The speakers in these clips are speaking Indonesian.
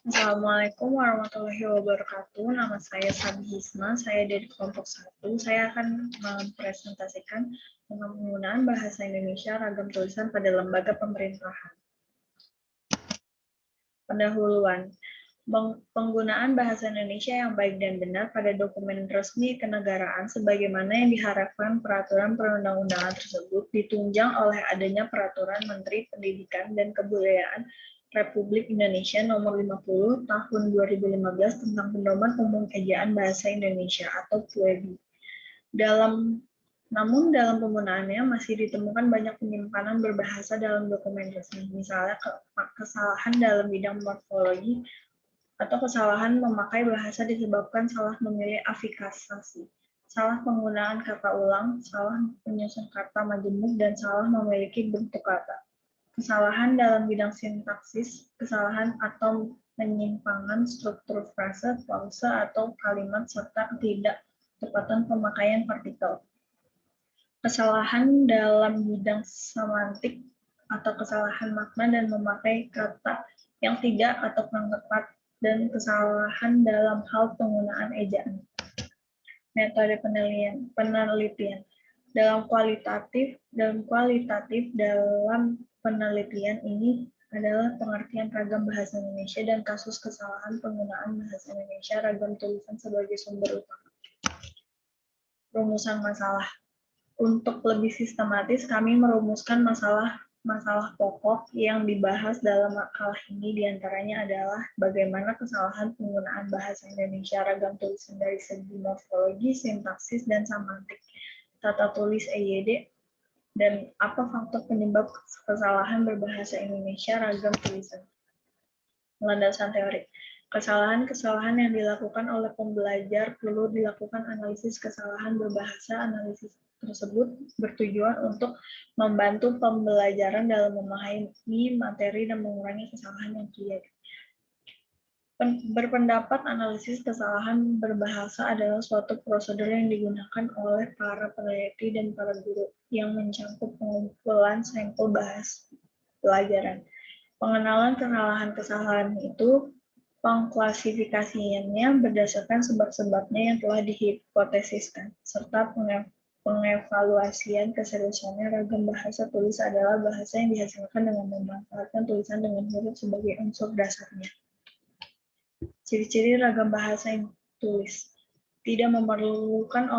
Assalamualaikum warahmatullahi wabarakatuh. Nama saya Sabi Hisma, saya dari kelompok 1. Saya akan mempresentasikan tentang penggunaan bahasa Indonesia ragam tulisan pada lembaga pemerintahan. Pendahuluan. Penggunaan bahasa Indonesia yang baik dan benar pada dokumen resmi kenegaraan sebagaimana yang diharapkan peraturan perundang-undangan tersebut ditunjang oleh adanya Peraturan Menteri Pendidikan dan Kebudayaan Republik Indonesia Nomor 50 Tahun 2015 tentang Pedoman Umum Ejaan Bahasa Indonesia atau PUEBI. Namun dalam penggunaannya masih ditemukan banyak penyimpanan berbahasa dalam dokumen resmi, misalnya kesalahan dalam bidang morfologi atau kesalahan memakai bahasa disebabkan salah memilih afikasasi, salah penggunaan kata ulang, salah menyusun kata majemuk, dan salah memiliki bentuk kata. Kesalahan dalam bidang sintaksis, kesalahan atau penyimpangan struktur frase, pause, atau kalimat, serta ketidaktepatan pemakaian partikel. Kesalahan dalam bidang semantik atau kesalahan makna dan memakai kata yang tidak atau kurang tepat, dan kesalahan dalam hal penggunaan ejaan. Metode penelitian. Dalam kualitatif dalam penelitian ini adalah pengertian ragam bahasa Indonesia dan kasus kesalahan penggunaan bahasa Indonesia ragam tulisan sebagai sumber utama. Rumusan masalah. Untuk lebih sistematis, kami merumuskan masalah pokok yang dibahas dalam makalah ini, diantaranya adalah bagaimana kesalahan penggunaan bahasa Indonesia ragam tulisan dari segi morfologi, sintaksis, dan semantik, tata tulis EYD, dan apa faktor penyebab kesalahan berbahasa Indonesia ragam tulisan. Landasan teori. Kesalahan-kesalahan yang dilakukan oleh pembelajar perlu dilakukan analisis kesalahan berbahasa. Analisis tersebut bertujuan untuk membantu pembelajaran dalam memahami materi dan mengurangi kesalahan yang terjadi. Berpendapat analisis kesalahan berbahasa adalah suatu prosedur yang digunakan oleh para peneliti dan para guru yang mencakup pengumpulan sampel bahasa pelajaran. Pengenalan kesalahan-kesalahan itu, pengklasifikasiannya berdasarkan sebab-sebabnya yang telah dihipotesiskan, serta pengevaluasian keseriusannya. Ragam bahasa tulis adalah bahasa yang dihasilkan dengan memanfaatkan tulisan dengan huruf sebagai unsur dasarnya. Ciri-ciri ragam bahasa yang tulis. Tidak memerlukan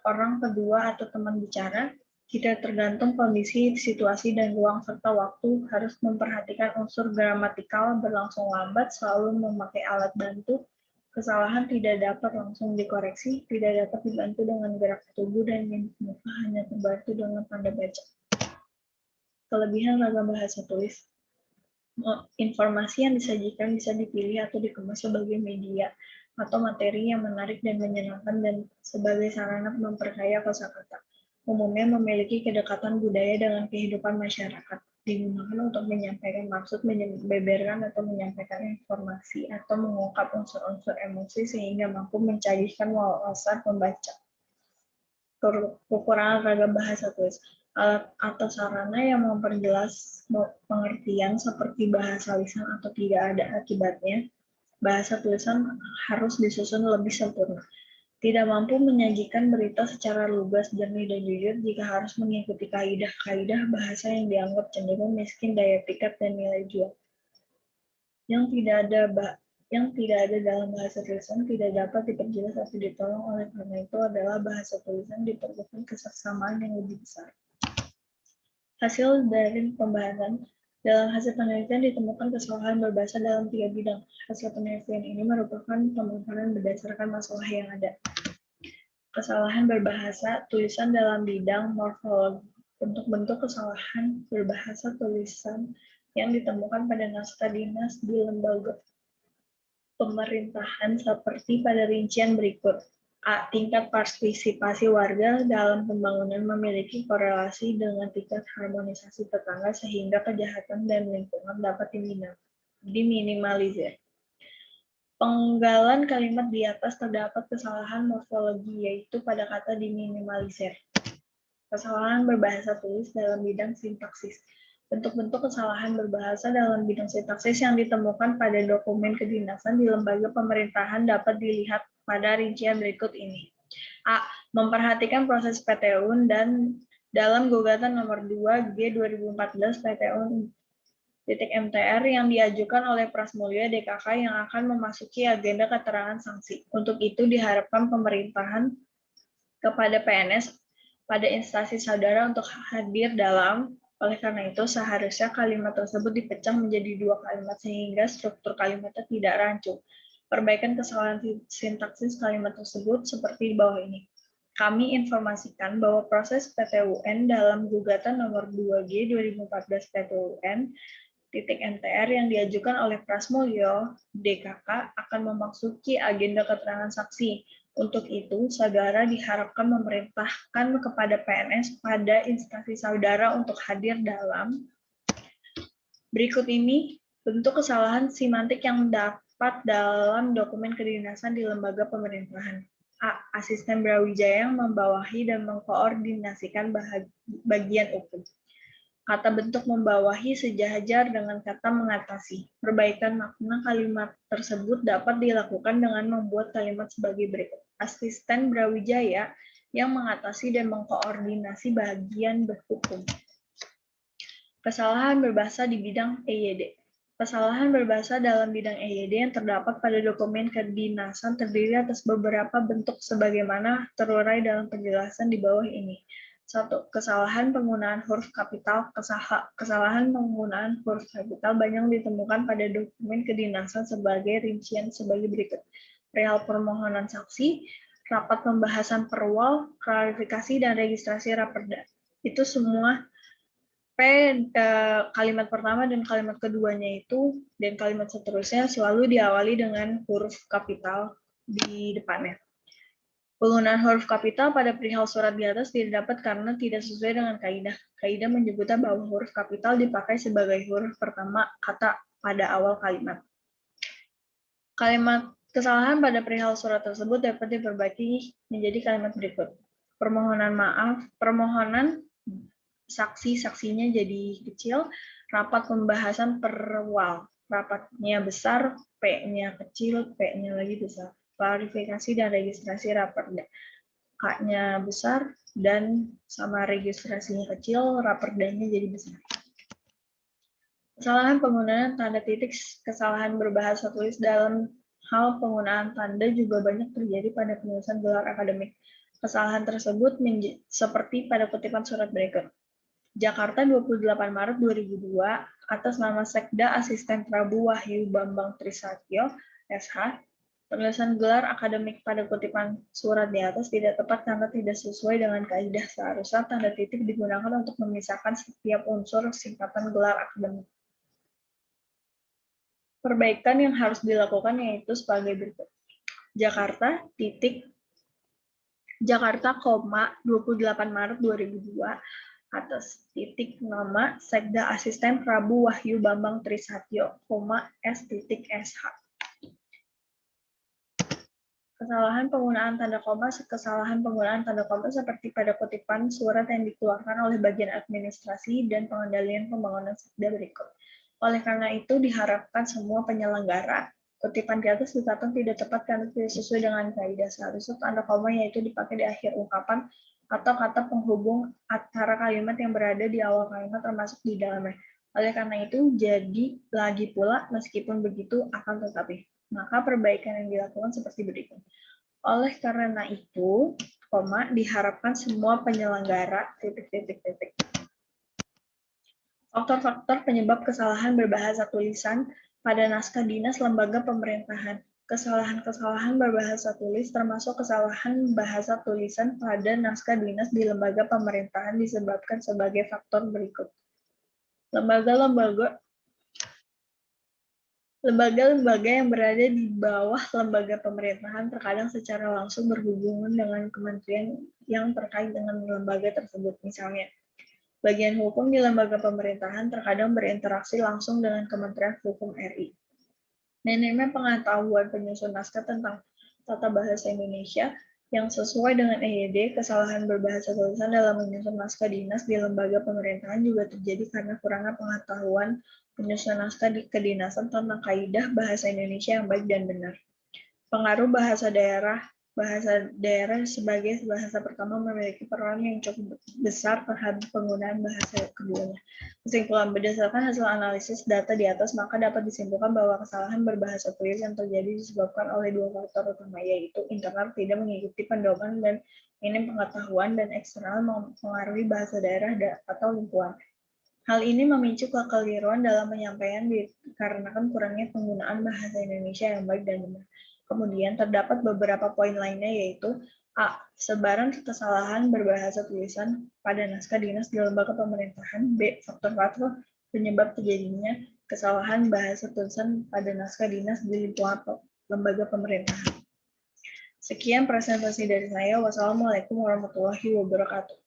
orang kedua atau teman bicara, tidak tergantung kondisi, situasi, dan ruang serta waktu, harus memperhatikan unsur gramatikal, berlangsung lambat, selalu memakai alat bantu, kesalahan tidak dapat langsung dikoreksi, tidak dapat dibantu dengan gerak tubuh, dan muka hanya terbantu dengan tanda baca. Kelebihan ragam bahasa tulis. Informasi yang disajikan bisa dipilih atau dikemas sebagai media atau materi yang menarik dan menyenangkan dan sebagai sarana memperkaya kosakata. Umumnya memiliki kedekatan budaya dengan kehidupan masyarakat. Digunakan untuk menyampaikan maksud, membeberkan atau menyampaikan informasi atau mengungkap unsur-unsur emosi sehingga mampu mencairkan wawasan pembaca. Kekurangan ragam bahasa tulis. Alat atau sarana yang memperjelas pengertian seperti bahasa lisan atau tidak ada akibatnya, bahasa tulisan harus disusun lebih sempurna. Tidak mampu menyajikan berita secara lugas, jernih, dan jujur jika harus mengikuti kaidah-kaidah bahasa yang dianggap cenderung miskin daya pikat dan nilai jual. Yang tidak ada dalam bahasa tulisan tidak dapat diperjelas atau ditolong, oleh karena itu adalah bahasa tulisan diperlukan kesamaan yang lebih besar. Hasil dari pembahasan. Dalam hasil penelitian ditemukan kesalahan berbahasa dalam 3 bidang. Hasil penelitian ini merupakan pemaparan berdasarkan masalah yang ada. Kesalahan berbahasa tulisan dalam bidang morfologi. Bentuk-bentuk kesalahan berbahasa tulisan yang ditemukan pada naskah dinas di lembaga pemerintahan seperti pada rincian berikut. A. Tingkat partisipasi warga dalam pembangunan memiliki korelasi dengan tingkat harmonisasi tetangga sehingga kejahatan dan lingkungan dapat diminimalisir. Penggalan kalimat di atas terdapat kesalahan morfologi, yaitu pada kata diminimalisir. Kesalahan berbahasa tulis dalam bidang sintaksis. Bentuk-bentuk kesalahan berbahasa dalam bidang sintaksis yang ditemukan pada dokumen kedinasan di lembaga pemerintahan dapat dilihat pada rincian berikut ini. A. Memperhatikan proses PTUN dan dalam gugatan nomor 2 G 2014 PTUN .MTR yang diajukan oleh Prasmulyo DKK yang akan memasuki agenda keterangan sanksi. Untuk itu diharapkan pemerintahan kepada PNS pada instansi saudara untuk hadir dalam. Oleh karena itu, seharusnya kalimat tersebut dipecah menjadi 2 kalimat sehingga struktur kalimatnya tidak rancu. Perbaikan kesalahan sintaksis kalimat tersebut seperti di bawah ini. Kami informasikan bahwa proses PTUN dalam gugatan nomor 2G 2014 PTUN .MTR yang diajukan oleh Prasmulyo DKK akan memasuki agenda keterangan saksi. Untuk itu, saudara diharapkan memerintahkan kepada PNS pada instansi saudara untuk hadir dalam. Berikut ini bentuk kesalahan semantik yang dapat dalam dokumen kedinasan di lembaga pemerintahan. A. Asisten Brawijaya yang membawahi dan mengkoordinasikan bagian hukum. Kata bentuk membawahi sejajar dengan kata mengatasi. Perbaikan makna kalimat tersebut dapat dilakukan dengan membuat kalimat sebagai berikut. Asisten Brawijaya yang mengatasi dan mengkoordinasi bagian berhukum. Kesalahan berbahasa di bidang EYD. Kesalahan berbahasa dalam bidang EYD yang terdapat pada dokumen kedinasan terdiri atas beberapa bentuk sebagaimana terurai dalam penjelasan di bawah ini. 1. Kesalahan penggunaan huruf kapital. Kesalahan penggunaan huruf kapital banyak ditemukan pada dokumen kedinasan sebagai rincian sebagai berikut. Perihal permohonan saksi, rapat pembahasan perwal, klarifikasi, dan registrasi raperda. Itu semua kalimat pertama dan kalimat keduanya itu, dan kalimat seterusnya selalu diawali dengan huruf kapital di depannya. Penggunaan huruf kapital pada perihal surat di atas tidak dapat karena tidak sesuai dengan kaidah. Kaidah menyebutkan bahwa huruf kapital dipakai sebagai huruf pertama kata pada awal kalimat. Kalimat kesalahan pada perihal surat tersebut dapat diperbaiki menjadi kalimat berikut. Permohonan maaf, permohonan saksinya jadi kecil, rapat pembahasan perwal, rapatnya besar, P-nya kecil, P-nya lagi besar. Klarifikasi dan registrasi raperda. K-nya besar dan sama registrasinya kecil, raperdanya jadi besar. Kesalahan penggunaan tanda titik, kesalahan berbahasa tulis dalam hal penggunaan tanda juga banyak terjadi pada penulisan gelar akademik. Kesalahan tersebut seperti pada kutipan surat berikut. Jakarta 28 Maret 2002 atas nama Sekda Asisten Prabu Wahyu Bambang Trisatyo, SH. Penulisan gelar akademik pada kutipan surat di atas tidak tepat karena tidak sesuai dengan kaidah. Seharusnya tanda titik digunakan untuk memisahkan setiap unsur singkatan gelar akademik. Perbaikan yang harus dilakukan yaitu sebagai berikut. Jakarta, 28 Maret 2002 atas titik nama Sekda Asisten Prabu Wahyu Bambang Trisatyo, S.SH. Kesalahan penggunaan tanda koma, kesalahan penggunaan tanda koma seperti pada kutipan surat yang dikeluarkan oleh bagian administrasi dan pengendalian pembangunan Sekda berikut. Oleh karena itu, diharapkan semua penyelenggara kutipan di atas dikatakan tidak tepat karena tidak sesuai dengan kaidah. Seharusnya tanda koma yaitu dipakai di akhir ungkapan atau kata penghubung antara kalimat yang berada di awal kalimat termasuk di dalamnya. Oleh karena itu, jadi lagi pula meskipun begitu akan tetapi. Maka perbaikan yang dilakukan seperti berikut. Oleh karena itu, koma, diharapkan semua penyelenggara, Faktor-faktor penyebab kesalahan berbahasa tulisan pada naskah dinas lembaga pemerintahan. Kesalahan-kesalahan berbahasa tulis termasuk kesalahan bahasa tulisan pada naskah dinas di lembaga pemerintahan disebabkan sebagai faktor berikut. Lembaga-lembaga yang berada di bawah lembaga pemerintahan terkadang secara langsung berhubungan dengan kementerian yang terkait dengan lembaga tersebut. Misalnya, bagian hukum di lembaga pemerintahan terkadang berinteraksi langsung dengan Kementerian Hukum RI. Minimnya pengetahuan penyusun naskah tentang tata bahasa Indonesia Yang sesuai dengan EYD, kesalahan berbahasa tulisan dalam menyusun naskah dinas di lembaga pemerintahan juga terjadi karena kurangnya pengetahuan penyusunan naskah di kedinasan tentang kaidah bahasa Indonesia yang baik dan benar. Pengaruh bahasa daerah sebagai bahasa pertama memiliki peran yang cukup besar terhadap penggunaan bahasa keduanya. Kesimpulan berdasarkan hasil analisis data di atas, maka dapat disimpulkan bahwa kesalahan berbahasa tulis yang terjadi disebabkan oleh dua faktor utama, yaitu internal tidak mengikuti pendoman dan minim pengetahuan, dan eksternal mempengaruhi bahasa daerah atau lingkungan. Hal ini memicu kekeliruan dalam penyampaian dikarenakan kurangnya penggunaan bahasa Indonesia yang baik dan benar. Kemudian terdapat beberapa poin lainnya, yaitu A. Sebaran kesalahan berbahasa tulisan pada naskah dinas di lembaga pemerintahan. B. Faktor-faktor penyebab terjadinya kesalahan bahasa tulisan pada naskah dinas di lingkungan lembaga pemerintahan. Sekian presentasi dari saya. Wassalamualaikum warahmatullahi wabarakatuh.